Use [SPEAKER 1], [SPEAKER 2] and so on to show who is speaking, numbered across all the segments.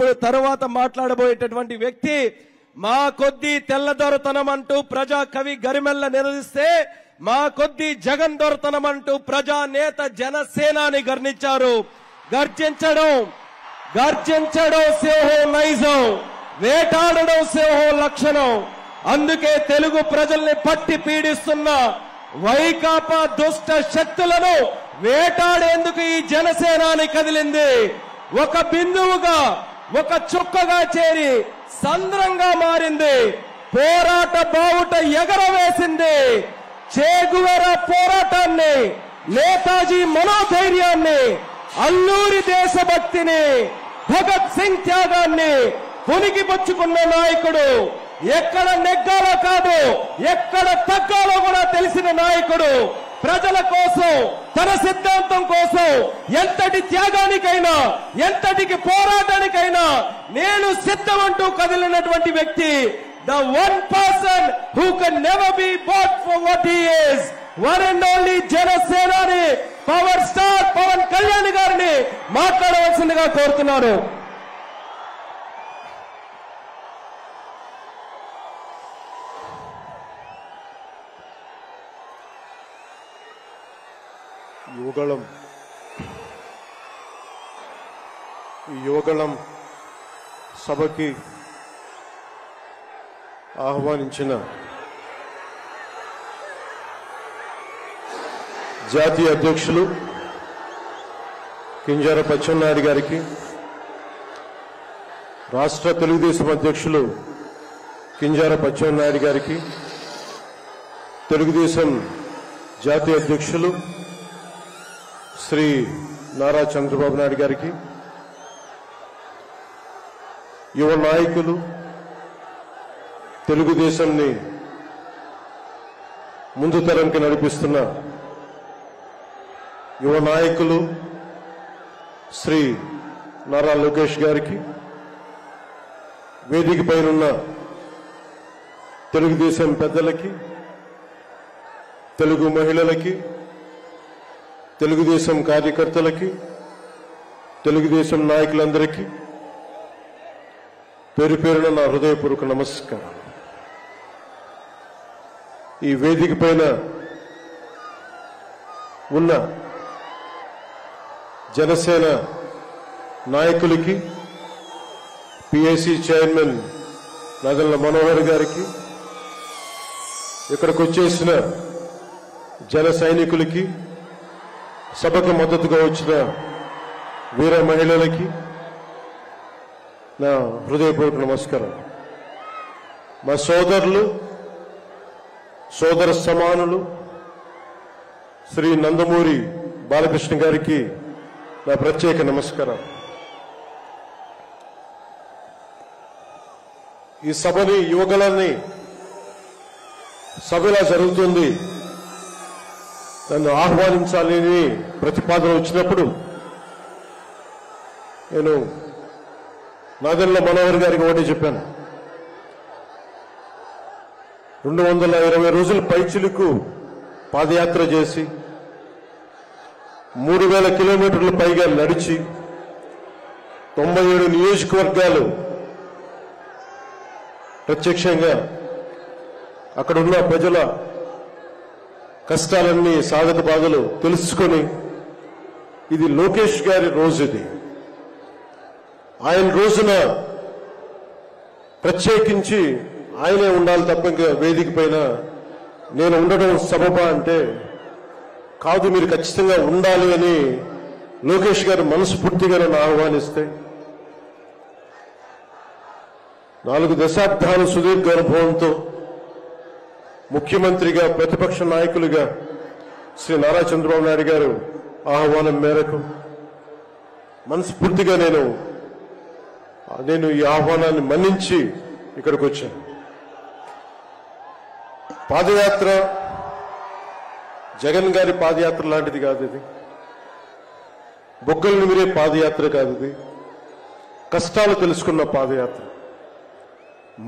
[SPEAKER 1] ఇప్పుడు తరువాత మాట్లాడబోయేటటువంటి వ్యక్తి మా కొద్ది తెల్లదొరతనం అంటూ ప్రజా కవి గరిమెల్ల నిలదీస్తే మా కొద్ది జగన్ దొరతనం అంటూ ప్రజా నేత జనసేనాని గర్జించడం సింహం నైజం, వేటాడడం సింహం లక్షణం. అందుకే తెలుగు ప్రజల్ని పట్టి పీడిస్తున్న వైకాపా దుష్ట శక్తులను వేటాడేందుకు ఈ జనసేనాని కదిలింది. ఒక బిందువుగా, ఒక చుక్కగా చేరి సంద్రంగా మారింది. పోరాట బావుట ఎగరవేసింది. చేగువేరా పోరాటాన్ని, నేతాజీ మనోధైర్యాన్ని, అల్లూరి దేశభక్తిని, భగత్ సింగ్ త్యాగాన్ని పునికిపుచ్చుకున్న నాయకుడు, ఎక్కడ నెగ్గాలో కాదు ఎక్కడ తగ్గాలో కూడా తెలిసిన నాయకుడు, ప్రజల కోసం తన సిద్ధాంతం కోసం ఎంతటి త్యాగానికైనా ఎంతటికి పోరాటానికైనా నేను సిద్ధమంటూ కదిలినటువంటి వ్యక్తి. The one person who can never be bought for what he is, one and only జనసేనాని పవర్ స్టార్ పవన్ కళ్యాణ్ గారిని మాట్లాడవలసిందిగా కోరుతున్నాను.
[SPEAKER 2] యువగళం సభకి ఆహ్వానించిన జాతీయ అధ్యక్షులు కింజరాపు అచ్చెన్నాయుడు గారికి, రాష్ట్ర తెలుగుదేశం అధ్యక్షులు కింజరాపు అచ్చెన్నాయుడు గారికి, తెలుగుదేశం జాతీయ అధ్యక్షులు శ్రీ నారా చంద్రబాబు నాయుడు గారికి, యువ నాయకులు, తెలుగుదేశాన్ని ముందు తరంకి నడిపిస్తున్న యువ నాయకులు శ్రీ నారా లోకేష్ గారికి, వేదిక పైనున్న తెలుగుదేశం పెద్దలకి, తెలుగు మహిళలకి, తెలుగుదేశం కార్యకర్తలకి, తెలుగుదేశం నాయకులందరికీ పేరు పేరున నా హృదయపూర్వక నమస్కారం. ఈ వేదిక పైన ఉన్న జనసేన నాయకులకి, పిఐసి చైర్మన్ నాదెళ్ల మనోహర్ గారికి, ఇక్కడికి వచ్చేసిన జన సైనికులకి, సభకు మద్దతుగా వచ్చిన వీర మహిళలకి నా హృదయపూర్వక నమస్కారం. మా సోదరులు, సోదర సమానులు శ్రీ నందమూరి బాలకృష్ణ గారికి నా ప్రత్యేక నమస్కారం. ఈ సభని, యువగళాన్ని సభ ఇలా జరుగుతుంది, నన్ను ఆహ్వానించాలని ప్రతిపాదన వచ్చినప్పుడు నేను నాదెళ్ల మనోహర్ గారికి ఒకటి చెప్పాను. 220 రోజుల పైచిలుకు పాదయాత్ర చేసి 3000 కిలోమీటర్ల పైగా నడిచి 97 నియోజకవర్గాలు ప్రత్యక్షంగా అక్కడున్న ప్రజల కష్టాలన్నీ, సాధక బాధలు తెలుసుకొని, ఇది లోకేష్ గారి రోజు, ఇది ఆయన రోజున ప్రత్యేకించి ఆయనే ఉండాలి తప్ప ఇంకా వేదిక పైన నేను ఉండడం సబబా అంటే కాదు, మీరు ఖచ్చితంగా ఉండాలి అని లోకేష్ గారు మనస్ఫూర్తిగా నన్ను ఆహ్వానిస్తే 4 దశాబ్దాల సుదీర్ఘ అనుభవంతో ముఖ్యమంత్రిగా, ప్రతిపక్ష నాయకులుగా శ్రీ నారా చంద్రబాబు నాయుడు గారు ఆహ్వానం మేరకు మనస్ఫూర్తిగా నేను ఈ ఆహ్వానాన్ని మన్నించి ఇక్కడికి వచ్చాను. పాదయాత్ర జగన్ గారి పాదయాత్ర లాంటిది కాదు, ఇది బొగ్గలు నిమిరే పాదయాత్ర కాదు, ఇది కష్టాలు తెలుసుకున్న పాదయాత్ర,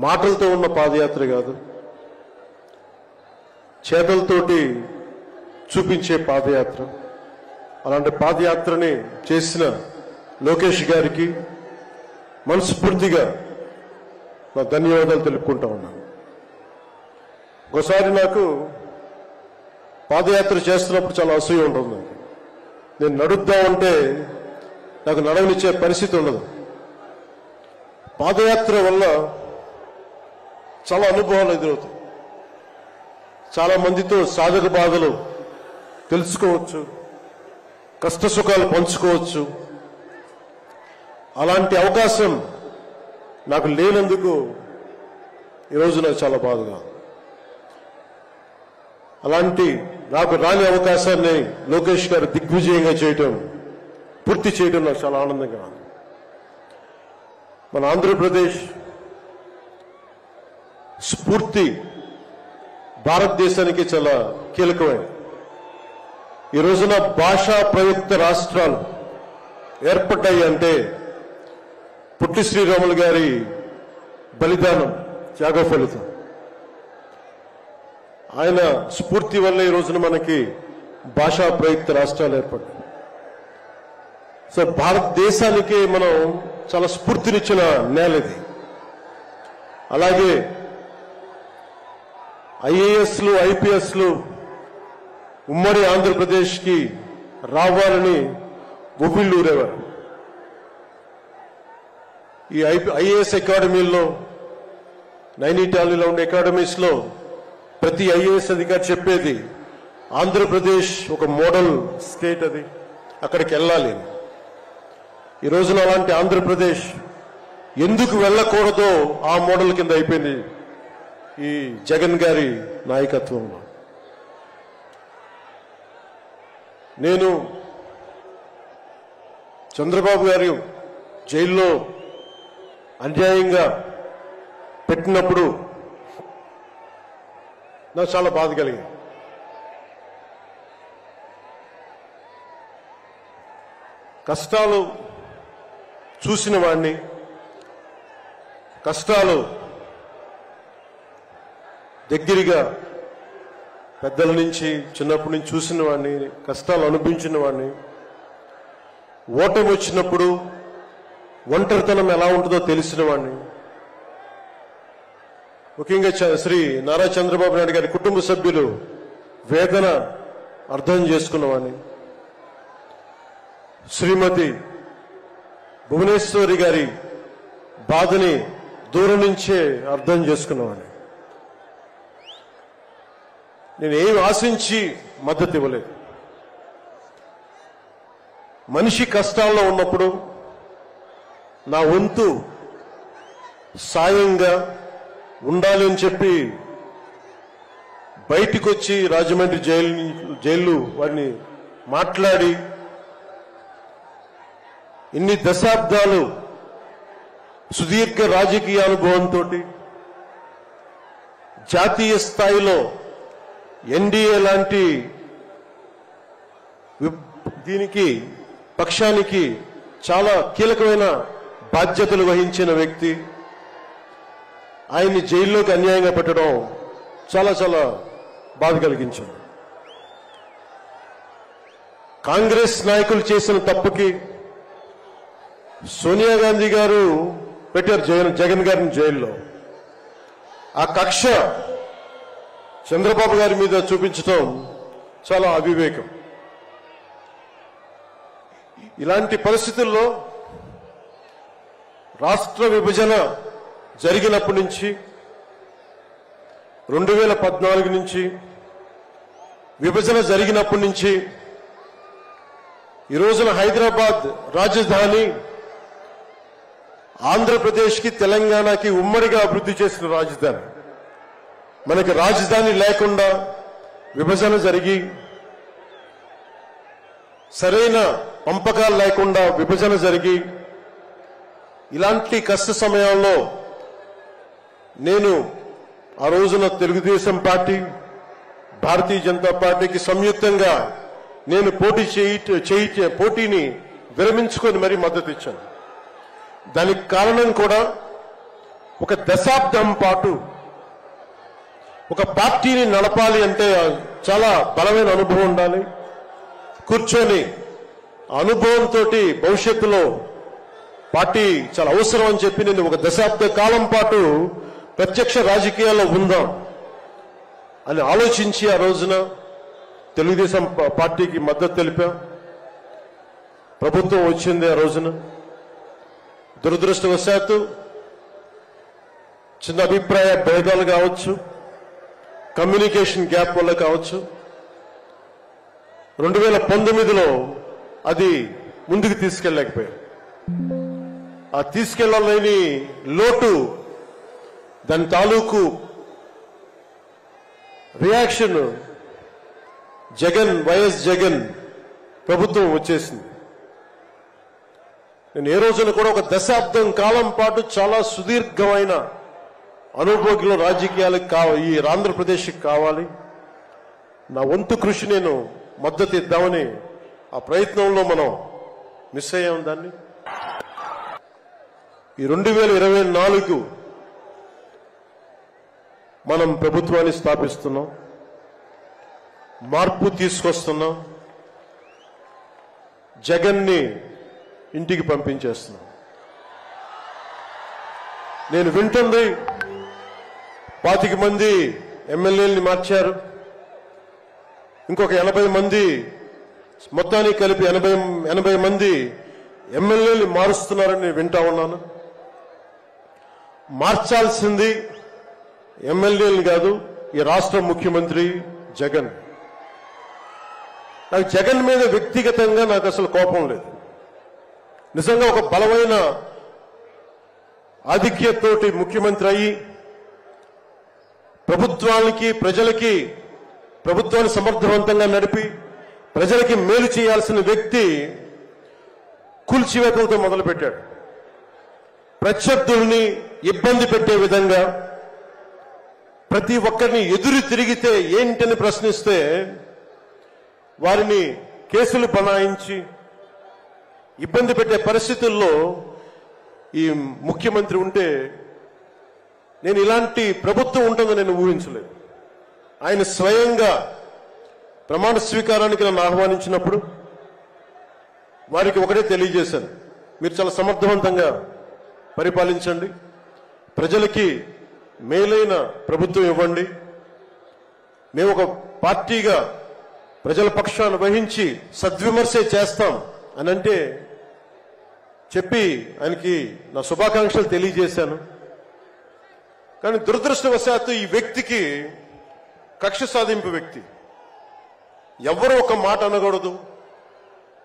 [SPEAKER 2] మాటలతో ఉన్న పాదయాత్ర కాదు, చేతలతోటి చూపించే పాదయాత్ర. అలాంటి పాదయాత్రని చేసిన లోకేష్ గారికి, మనస్ఫూర్తిగా నా ధన్యవాదాలు తెలుపుకుంటా ఉన్నాను. ఒకసారి నాకు పాదయాత్ర చేస్తున్నప్పుడు చాలా అసూయ ఉంటుంది. నేను నడుద్దామంటే నాకు నడవనిచ్చే పరిస్థితి ఉండదు. పాదయాత్ర వల్ల చాలా అనుభవాలు ఎదురవుతాయి. చాలా మందితో సాధక బాధలు తెలుసుకోవచ్చు, కష్ట సుఖాలు పంచుకోవచ్చు. అలాంటి అవకాశం నాకు లేనందుకు ఈరోజు నాకు చాలా బాధగా. అలాంటి నాకు రాని అవకాశాన్ని లోకేష్ గారు దిగ్విజయంగా చేయటం, పూర్తి చేయడం నాకు చాలా ఆనందంగా ఉంది. మన ఆంధ్రప్రదేశ్ స్ఫూర్తి భారతదేశానికి చాలా కీలకమైనది. ఈ రోజున భాషా ప్రయుక్త రాష్ట్రాలు ఏర్పడ్డాయి అంటే పుట్టి శ్రీరాములు గారి బలిదానం, త్యాగ ఫలితం. ఆయన స్ఫూర్తి వల్ల ఈ రోజున మనకి భాషా ప్రయుక్త రాష్ట్రాలు ఏర్పడ్డాయి. సో భారతదేశానికి మనం చాలా స్ఫూర్తినిచ్చిన నేల ఇది. అలాగే ఐఏఎస్లు, ఐపీఎస్లు ఉమ్మడి ఆంధ్రప్రదేశ్కి రావాలని ఉవ్విళ్ళూరేవారు. ఈ ఐఏఎస్ అకాడమీల్లో, నైనిటాల్లో ఉండే అకాడమీస్లో ప్రతి ఐఏఎస్ అధికారి చెప్పేది ఆంధ్రప్రదేశ్ ఒక మోడల్ స్టేట్, అది అక్కడికి వెళ్ళాలి. ఈ రోజున అలాంటి ఆంధ్రప్రదేశ్ ఎందుకు వెళ్ళకూడదో ఆ మోడల్ కింద అయిపోయింది ఈ జగన్ గారి నాయకత్వంలో. నేను చంద్రబాబు గారు జైల్లో అన్యాయంగా పెట్టినప్పుడు నాకు చాలా బాధ కలిగింది. కష్టాలు చూసిన వాడిని, కష్టాలు దగ్గరగా పెద్దల నుంచి చిన్నప్పటి నుంచి చూసిన వాడిని, కష్టాలు అనుభవించిన వాడిని, ఓటమి వచ్చినప్పుడు ఒంటరితనం ఎలా ఉంటుందో తెలిసిన వాడిని, ముఖ్యంగా శ్రీ నారా చంద్రబాబు నాయుడు గారి కుటుంబ సభ్యులు వేదన అర్థం చేసుకున్నవాడిని, శ్రీమతి భువనేశ్వరి గారి బాధని దూరం నుంచే అర్థం చేసుకున్నవాడిని. నేను ఏం ఆశించి మద్దతు ఇవ్వలేదు. మనిషి కష్టాల్లో ఉన్నప్పుడు నా వంతు సాయంగా ఉండాలి అని చెప్పి బయటికి వచ్చి రాజమండ్రి జైలు వారిని మాట్లాడి ఇన్ని దశాబ్దాలు సుదీర్ఘ రాజకీయ అనుభవంతో జాతీయ స్థాయిలో ఎన్డీఏ లాంటి దీనికి పక్షానికి చాలా కీలకమైన బాధ్యతలు వహించిన వ్యక్తి ఆయన్ని జైల్లోకి అన్యాయంగా పెట్టడం చాలా చాలా బాధ కలిగించింది. కాంగ్రెస్ నాయకులు చేసిన తప్పుకి సోనియా గాంధీ గారు పెట్టారు జగన్ గారిని జైల్లో. ఆ కక్ష చంద్రబాబు గారి మీద చూపించడం చాలా అవివేకం. ఇలాంటి పరిస్థితుల్లో రాష్ట్ర విభజన జరిగినప్పటి నుంచి 2014 నుంచి విభజన జరిగినప్పటి నుంచి ఈ రోజున హైదరాబాద్ రాజధాని ఆంధ్రప్రదేశ్కి, తెలంగాణకి ఉమ్మడిగా అభివృద్ధి చేసిన రాజధాని. మనకి రాజధాని లేకుండా విభజన జరిగి సరైన పంపకాలు లేకుండా విభజన జరిగి ఇలాంటి కష్ట సమయంలో నేను ఆ రోజున తెలుగుదేశం పార్టీ, భారతీయ జనతా పార్టీకి సంయుక్తంగా నేను పోటీని విరమించుకొని మరీ మద్దతు ఇచ్చాను. దానికి కారణం కూడా ఒక దశాబ్దం పాటు ఒక పార్టీని నడపాలి అంటే చాలా బలమైన అనుభవం ఉండాలి. కూర్చొని అనుభవంతో భవిష్యత్తులో పార్టీ చాలా అవసరం అని చెప్పి నేను ఒక దశాబ్ద కాలం పాటు ప్రత్యక్ష రాజకీయాల్లో ఉందాం అని ఆలోచించి ఆ రోజున తెలుగుదేశం పార్టీకి మద్దతు తెలిపాం. ప్రభుత్వం వచ్చింది ఆ రోజున. దురదృష్టవశాత్తు చిన్న అభిప్రాయ భేదాలు కావచ్చు, కమ్యూనికేషన్ గ్యాప్ వల్ల కావచ్చు 2019లో అది ముందుకు తీసుకెళ్ళలేకపోయాం. ఆ తీసుకెళ్లలేని లోటు, దాని తాలూకు రియాక్షన్ వైఎస్ జగన్ ప్రభుత్వం వచ్చేసింది. నేను ఏ రోజున కూడా ఒక దశాబ్దం కాలం పాటు చాలా సుదీర్ఘమైన అనుభోగిలో రాజకీయాలకు ఈ ఆంధ్రప్రదేశ్కి కావాలి, నా వంతు కృషి నేను మద్దతు ఇద్దామని ఆ ప్రయత్నంలో మనం మిస్ అయ్యాం. దాన్ని ఈ 2024 మనం ప్రభుత్వాన్ని స్థాపిస్తున్నాం, మార్పు తీసుకొస్తున్నాం, జగన్ని ఇంటికి పంపించేస్తున్నాం. నేను వింటుంది 25 మంది ఎమ్మెల్యేలని మార్చారు, ఇంకొక 80 మంది, మొత్తానికి కలిపి 80 మంది ఎమ్మెల్యేలు మారుస్తున్నారని నేను వింటా ఉన్నాను. మార్చాల్సింది ఎమ్మెల్యేలు కాదు, ఈ రాష్ట్ర ముఖ్యమంత్రి జగన్. నాకు జగన్ మీద వ్యక్తిగతంగా నాకు అసలు కోపం లేదు. నిజంగా ఒక బలమైన ఆధిక్యతతోటి ముఖ్యమంత్రి అయ్యి ప్రభుత్వాన్ని సమర్థవంతంగా నడిపి ప్రజలకి మేలు చేయాల్సిన వ్యక్తి కూల్చివేతలతో మొదలుపెట్టాడు. ప్రత్యర్థుల్ని ఇబ్బంది పెట్టే విధంగా, ప్రతి ఒక్కరిని ఎదురు తిరిగితే ఏంటని ప్రశ్నిస్తే వారిని కేసులు బనాయించి ఇబ్బంది పెట్టే పరిస్థితుల్లో ఈ ముఖ్యమంత్రి ఉంటే నేను ఇలాంటి ప్రభుత్వం ఉంటుందని నేను ఊహించలేదు. ఆయన స్వయంగా ప్రమాణ స్వీకారానికి నన్ను ఆహ్వానించినప్పుడు వారికి ఒకటే తెలియజేశాను, మీరు చాలా సమర్థవంతంగా పరిపాలించండి, ప్రజలకి మేలైన ప్రభుత్వం ఇవ్వండి, మేము ఒక పార్టీగా ప్రజల పక్షాన్ని వహించి సద్విమర్శ చేస్తాం అని అంటే చెప్పి ఆయనకి నా శుభాకాంక్షలు తెలియజేశాను. కానీ దురదృష్టవశాత్తు ఈ వ్యక్తికి కక్ష సాధింపు వ్యక్తి, ఎవరో ఒక మాట అనకూడదు,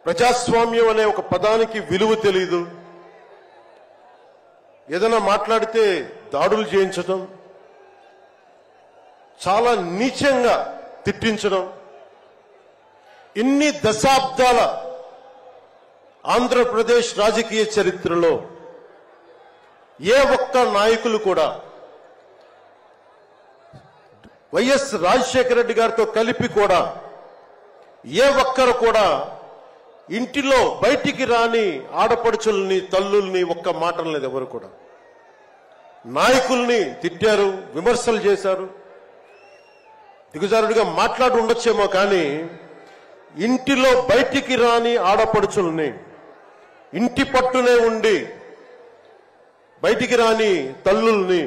[SPEAKER 2] ప్రజాస్వామ్యం అనే ఒక పదానికి విలువ తెలియదు, ఏదైనా మాట్లాడితే దాడులు చేయించడం, చాలా నీచంగా తిట్టించడం, ఇన్ని దశాబ్దాల ఆంధ్రప్రదేశ్ రాజకీయ చరిత్రలో ఏ ఒక్క నాయకులు కూడా వైఎస్ రాజశేఖర రెడ్డి గారితో కలిపి కూడా ఏ ఒక్కరు కూడా ఇంటిలో బయటికి రాని ఆడపడుచుల్ని, తల్లుల్ని ఒక్క మాట లేదు. ఎవరు కూడా నాయకుల్ని తిట్టారు, విమర్శలు చేశారు, దిగజారుడిగా మాట్లాడి ఉండొచ్చేమో, కానీ ఇంటిలో బయటికి రాని ఆడపడుచుల్ని, ఇంటి పట్టునే ఉండి బయటికి రాని తల్లుల్ని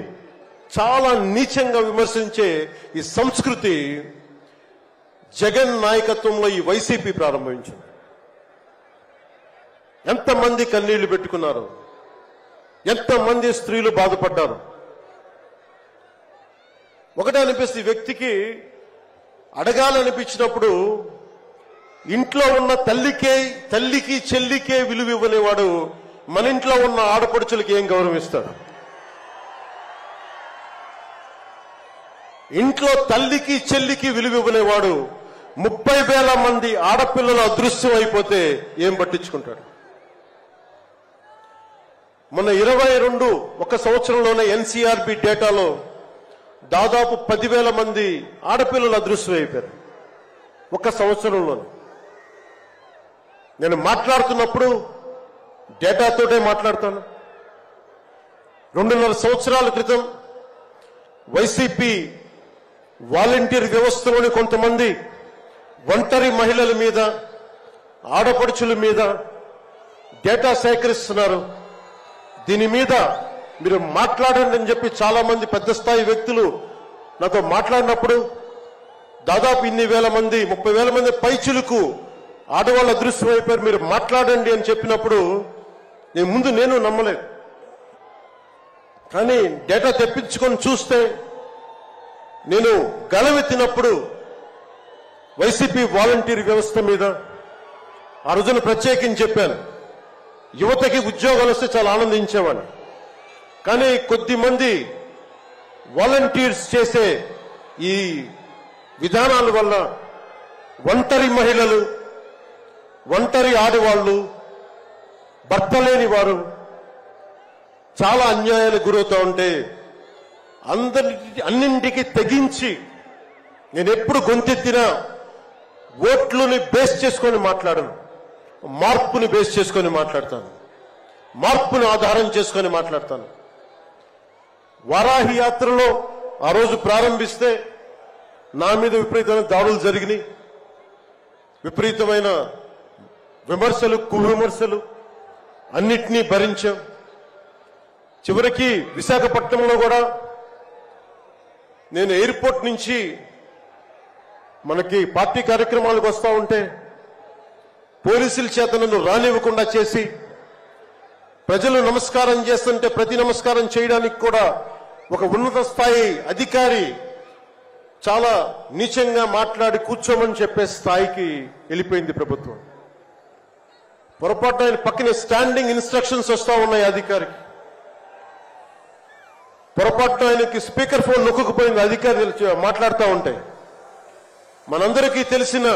[SPEAKER 2] చాలా నీచంగా విమర్శించే ఈ సంస్కృతి జగన్ నాయకత్వంలో ఈ వైసీపీ ప్రారంభించింది. ఎంతమంది కన్నీళ్లు పెట్టుకున్నారు, ఎంతమంది స్త్రీలు బాధపడ్డారు. ఒకటే అనిపిస్తుంది, వ్యక్తికి అడగాలనిపించినప్పుడు ఇంట్లో ఉన్న తల్లికి చెల్లికే విలువ ఇవ్వనేవాడు మన ఇంట్లో ఉన్న ఆడపడుచులకి ఏం గౌరవం ఇస్తాడు? ఇంట్లో తల్లికి చెల్లికి విలువ ఇవ్వనేవాడు 30,000 మంది ఆడపిల్లలు అదృశ్యం అయిపోతే ఏం పట్టించుకుంటాడు? మొన్న 22 ఒక సంవత్సరంలోనే ఎన్సీఆర్బీ డేటాలో దాదాపు 10,000 మంది ఆడపిల్లలు అదృశ్యం అయిపోయారు ఒక సంవత్సరంలోనే. నేను మాట్లాడుతున్నప్పుడు డేటాతోటే మాట్లాడతాను. 2.5 సంవత్సరాల క్రితం వైసీపీ వాలంటీర్ వ్యవస్థలోని కొంతమంది ఒంటరి మహిళల మీద, ఆడపడుచుల మీద డేటా సేకరిస్తున్నారు. దీని మీద మీరు మాట్లాడండి అని చెప్పి చాలా మంది పెద్ద స్థాయి వ్యక్తులు నాతో మాట్లాడినప్పుడు దాదాపు ఇన్ని వేల మంది 30,000 మంది పైచులకు ఆడవాళ్ళ అదృశ్యం అయిపోయారు, మీరు మాట్లాడండి అని చెప్పినప్పుడు నేను నమ్మలేదు. కానీ డేటా తెప్పించుకొని చూస్తే నేను గలవెత్తినప్పుడు వైసీపీ వాలంటీర్ వ్యవస్థ మీద ఆ రోజున ప్రత్యేకించి చెప్పాను. యువతకి ఉద్యోగాలు వస్తే చాలా ఆనందించేవాడిని. కానీ కొద్దిమంది వాలంటీర్స్ చేసే ఈ విధానాల వల్ల ఒంటరి మహిళలు, ఒంటరి ఆడవాళ్లు, భర్త లేని వారు చాలా అన్యాయాలకు గురవుతూ ఉంటే అన్నింటికి తెగించి నేను ఎప్పుడు గొంతెత్తినా ఓట్లని బేస్ చేసుకొని మాట్లాడను, మార్పుని బేస్ చేసుకొని మాట్లాడతాను, మార్పుని ఆధారం చేసుకొని మాట్లాడతాను. వారాహి యాత్రలో ఆ రోజు ప్రారంభిస్తే నా మీద విపరీతమైన దాడులు జరిగినాయి, విపరీతమైన విమర్శలు, కువిమర్శలు అన్నిటినీ భరించాం. చివరికి విశాఖపట్నంలో కూడా నేను ఎయిర్పోర్ట్ నుంచి మనకి పార్టీ కార్యక్రమాలకు వస్తూ ఉంటే పోలీసుల చేత నన్ను రానివ్వకుండా చేసి, ప్రజలు నమస్కారం చేస్తుంటే ప్రతి నమస్కారం చేయడానికి కూడా ఒక ఉన్నత స్థాయి అధికారి చాలా నీచంగా మాట్లాడి కూర్చోమని చెప్పే స్థాయికి వెళ్ళిపోయింది ప్రభుత్వం. పొరపాటున ఆయన పక్కనే స్టాండింగ్ ఇన్స్ట్రక్షన్స్ వస్తూ ఉన్నాయి అధికారికి. పొరపాటున ఆయనకి స్పీకర్ ఫోన్ నొక్కుకుపోయింది అధికారి మాట్లాడుతూ ఉంటాయి. మనందరికీ తెలిసిన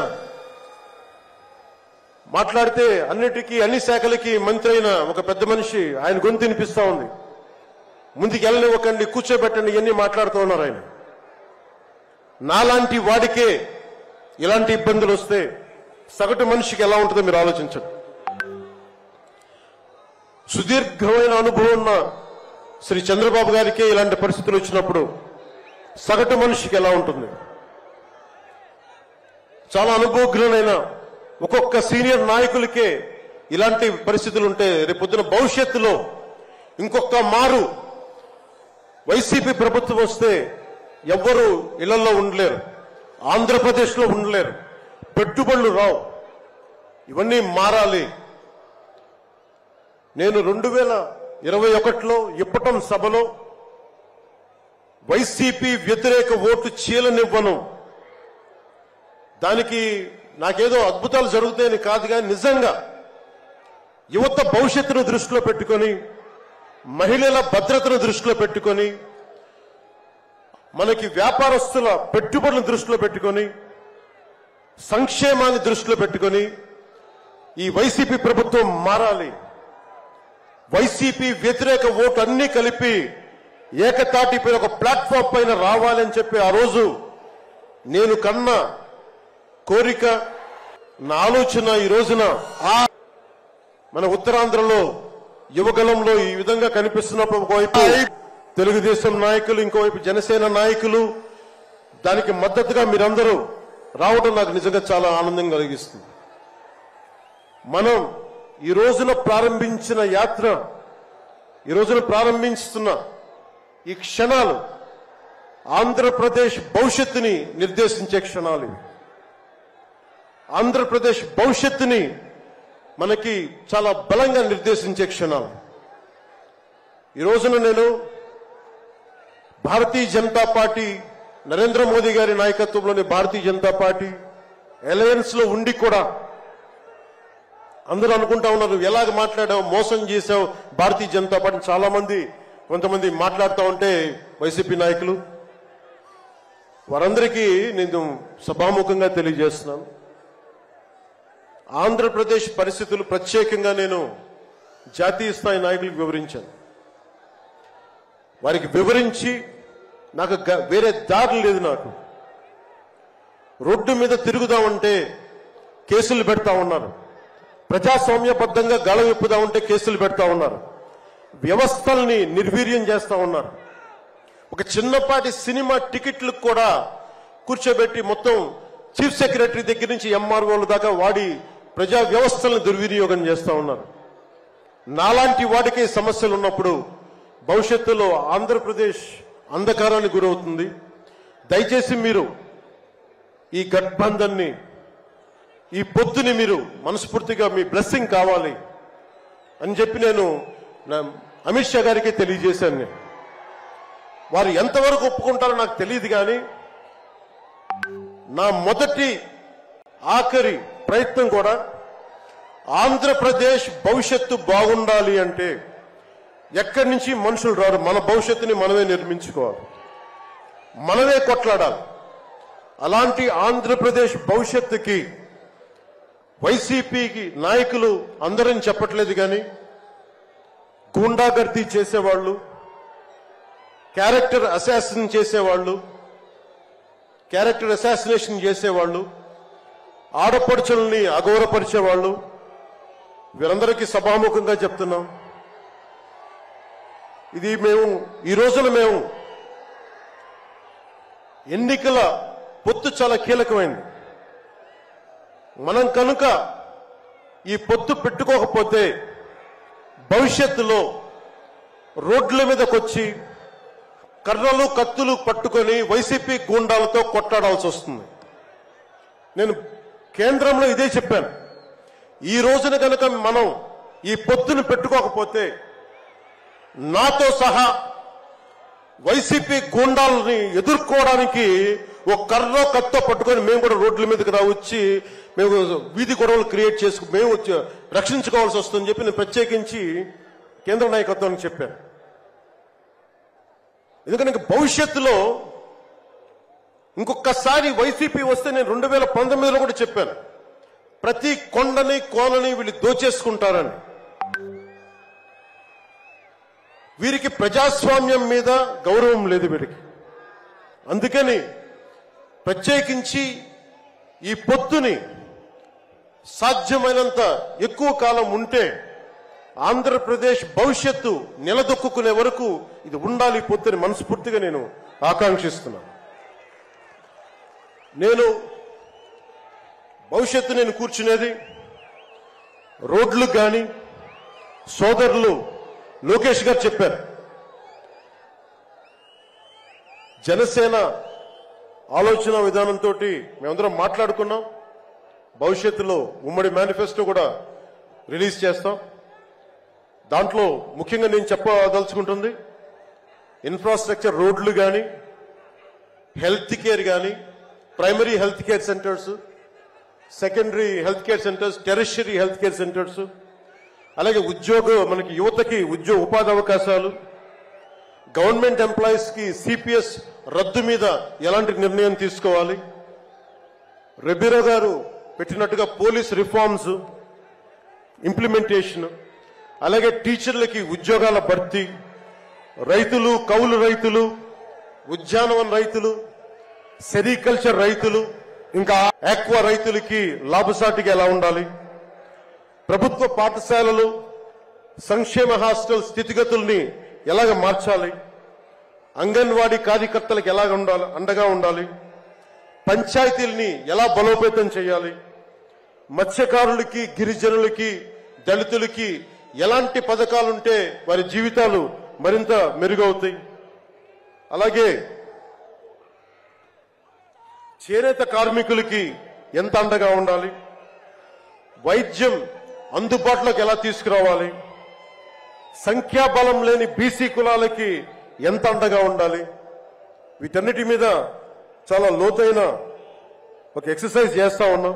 [SPEAKER 2] మాట్లాడితే అన్ని శాఖలకి మంత్రి అయిన ఒక పెద్ద మనిషి ఆయన గొంతు వినిపిస్తా ఉంది. ముందుకు వెళ్ళనివ్వకండి, కూర్చోబెట్టండి, ఇవన్నీ మాట్లాడుతూ ఉన్నారు ఆయన. నాలాంటి వాడికే ఇలాంటి ఇబ్బందులు వస్తే సగటు మనిషికి ఎలా ఉంటుందో మీరు ఆలోచించండి. సుదీర్ఘమైన అనుభవం ఉన్న శ్రీ చంద్రబాబు గారికే ఇలాంటి పరిస్థితులు వచ్చినప్పుడు సగటు మనిషికి ఎలా ఉంటుంది? చాలా అనుభవజ్ఞులైన ఒక్కొక్క సీనియర్ నాయకులకే ఇలాంటి పరిస్థితులు ఉంటే రేపొద్దున భవిష్యత్తులో ఇంకొక మారు వైసీపీ ప్రభుత్వం వస్తే ఎవ్వరూ ఇళ్లలో ఉండలేరు, ఆంధ్రప్రదేశ్లో ఉండలేరు, పెట్టుబడులు రావు. ఇవన్నీ మారాలి. నేను 2021లో ఇప్పటం సభలో వైసీపీ వ్యతిరేక ఓటు చీలనివ్వను. దానికి నాకేదో అద్భుతాలు జరుగుతాయని కాదు, కానీ నిజంగా యువత భవిష్యత్తును దృష్టిలో పెట్టుకొని, మహిళల భద్రతను దృష్టిలో పెట్టుకొని, మనకి వ్యాపారస్తుల పెట్టుబడులను దృష్టిలో పెట్టుకొని, సంక్షేమాన్ని దృష్టిలో పెట్టుకొని ఈ వైసీపీ ప్రభుత్వం మారాలి. వైసీపీ వ్యతిరేక ఓటు అన్ని కలిపి ఏకతాటిపై ఒక ప్లాట్ఫామ్ పైన రావాలని చెప్పి ఆ రోజు నేను కన్నా కోరిక, నా ఆలోచన ఈ రోజున మన ఉత్తరాంధ్రలో యువగలంలో ఈ విధంగా కనిపిస్తున్నప్పుడు ఒకవైపు తెలుగుదేశం నాయకులు, ఇంకోవైపు జనసేన నాయకులు, దానికి మద్దతుగా మీరందరూ రావడం నాకు నిజంగా చాలా ఆనందం కలిగిస్తుంది. మనం ఈ రోజున ప్రారంభించిన యాత్ర, ఈ రోజున ప్రారంభిస్తున్న ఈ క్షణాలు ఆంధ్రప్రదేశ్ భవిష్యత్తుని నిర్దేశించే క్షణాలు ఇవి. ఆంధ్రప్రదేశ్ భవిష్యత్తుని మనకి చాలా బలంగా నిర్దేశించే క్షణాలు. ఈ రోజున నేను భారతీయ జనతా పార్టీ, నరేంద్ర మోదీ గారి నాయకత్వంలోని భారతీయ జనతా పార్టీ అలయన్స్ లో ఉండి కూడా అందరూ అనుకుంటా ఉన్నారు, ఎలాగ మాట్లాడావు, మోసం చేశావు భారతీయ జనతా పార్టీ. చాలా మంది కొంతమంది మాట్లాడుతూ ఉంటే వైసీపీ నాయకులు, వారందరికీ నేను సభాముఖంగా తెలియజేస్తున్నాను, ఆంధ్రప్రదేశ్ పరిస్థితులు ప్రత్యేకంగా నేను జాతీయ స్థాయి నాయకులకు వివరించాను. వారికి వివరించి నాకు వేరే దారి లేదు. నాకు రోడ్డు మీద తిరుగుదామంటే కేసులు పెడతా ఉన్నారు, ప్రజాస్వామ్యబద్ధంగా గళం విప్పుదామంటే కేసులు పెడతా ఉన్నారు, వ్యవస్థల్ని నిర్వీర్యం చేస్తా ఉన్నారు. ఒక చిన్నపాటి సినిమా టికెట్లకు కూడా కూర్చోబెట్టి మొత్తం చీఫ్ సెక్రటరీ దగ్గర నుంచి ఎంఆర్ఓల దాకా వాడి ప్రజా వ్యవస్థలను దుర్వినియోగం చేస్తా ఉన్నారు. నాలాంటి వాడికి సమస్యలు ఉన్నప్పుడు భవిష్యత్తులో ఆంధ్రప్రదేశ్ అంధకారానికి గురవుతుంది. దయచేసి మీరు ఈ గఠబంధన్ని, ఈ పొత్తుని మీరు మనస్ఫూర్తిగా మీ బ్లెస్సింగ్ కావాలి అని చెప్పి నేను అమిత్ షా గారికి తెలియజేశాను. వారు ఎంతవరకు ఒప్పుకుంటారో నాకు తెలియదు, కానీ నా మొదటి ఆఖరి ప్రయత్నం కూడా ఆంధ్రప్రదేశ్ భవిష్యత్తు బాగుండాలి అంటే ఎక్కడి నుంచి మనుషులు రారు, మన భవిష్యత్తుని మనమే నిర్మించుకోవాలి, మనమే కొట్లాడాలి. అలాంటి ఆంధ్రప్రదేశ్ భవిష్యత్తుకి వైసీపీకి నాయకులు అందరని చెప్పట్లేదు, కానీ గూండాగర్దీ చేసేవాళ్ళు, క్యారెక్టర్ అసాసినేషన్ చేసేవాళ్ళు, ఆడపడుచుల్ని అగౌరవపరిచేవాళ్ళు, వీరందరికీ సభాముఖంగా చెప్తున్నాం. ఇది ఈ రోజున మేము ఎన్నికల పొత్తు చాలా కీలకమైంది. మనం కనుక ఈ పొత్తు పెట్టుకోకపోతే భవిష్యత్తులో రోడ్ల మీదకొచ్చి కర్రలు కత్తులు పట్టుకొని వైసీపీ గూండాలతో కొట్లాడాల్సి వస్తుంది. నేను కేంద్రంలో ఇదే చెప్పాను. ఈ రోజున కనుక మనం ఈ పొత్తును పెట్టుకోకపోతే నాతో సహా వైసీపీ గూండాలని ఎదుర్కోవడానికి ఒక కర్ర కత్తో పట్టుకొని మేము కూడా రోడ్ల మీదకి వచ్చి మేము వీధి గొడవలు క్రియేట్ చేసుకు మేము రక్షించుకోవాల్సి వస్తుందని చెప్పి నేను ప్రత్యేకించి కేంద్ర నాయకత్వానికి చెప్పాను. ఎందుకంటే భవిష్యత్తులో ఇంకొకసారి వైసీపీ వస్తే నేను 2019లో కూడా చెప్పాను, ప్రతి కొండని కోనని వీళ్ళు దోచేసుకుంటారని. వీరికి ప్రజాస్వామ్యం మీద గౌరవం లేదు వీరికి. అందుకని ప్రత్యేకించి ఈ పొత్తుని సాధ్యమైనంత ఎక్కువ కాలం ఉంటే ఆంధ్రప్రదేశ్ భవిష్యత్తు నిలదొక్కునే వరకు ఇది ఉండాలి పొత్తుని మనస్ఫూర్తిగా నేను ఆకాంక్షిస్తున్నాను. నేను కూర్చునేది రోడ్లు కానీ సోదరులు లోకేష్ గారు చెప్పారు, జనసేన ఆలోచన విధానంతో మేమందరం మాట్లాడుకున్నాం. భవిష్యత్తులో ఉమ్మడి మేనిఫెస్టో కూడా రిలీజ్ చేస్తాం. దాంట్లో ముఖ్యంగా నేను చెప్పదలుచుకుంటుంది ఇన్ఫ్రాస్ట్రక్చర్, రోడ్లు కానీ, హెల్త్ కేర్ కానీ, primary health care centres, secondary health care centres, tertiary health care centres, అలాగే మనకి యువతకి ఉపాధి అవకాశాలు, గవర్నమెంట్ ఎంప్లాయీస్ కి సిపిఎస్ రద్దు మీద ఎలాంటి నిర్ణయం తీసుకోవాలి, రెబీరో గారు పెట్టినట్టుగా పోలీస్ రిఫార్మ్స్ ఇంప్లిమెంటేషన్, అలాగే టీచర్లకి ఉద్యోగాల భర్తీ, రైతులు, కౌలు రైతులు, ఉద్యానవన రైతులు, సెరికల్చర్ రైతులు, ఇంకా ఆక్వా రైతులకి లాభసాటిగా ఎలా ఉండాలి, ప్రభుత్వ పాఠశాలలు, సంక్షేమ హాస్టల్ స్థితిగతుల్ని ఎలాగ మార్చాలి, అంగన్వాడీ కార్యకర్తలకు ఎలాగ అండగా ఉండాలి, పంచాయతీల్ని ఎలా బలోపేతం చేయాలి, మత్స్యకారులకి, గిరిజనులకి, దళితులకి ఎలాంటి పథకాలుంటే వారి జీవితాలు మరింత మెరుగవుతాయి, అలాగే చేనేత కార్మికులకి ఎంత అండగా ఉండాలి, వైద్యం అందుబాటులోకి ఎలా తీసుకురావాలి, సంఖ్యాబలం లేని బీసీ కులాలకి ఎంత అండగా ఉండాలి, వీటన్నిటి మీద చాలా లోతైన ఒక ఎక్సర్సైజ్ చేస్తా ఉన్నాం.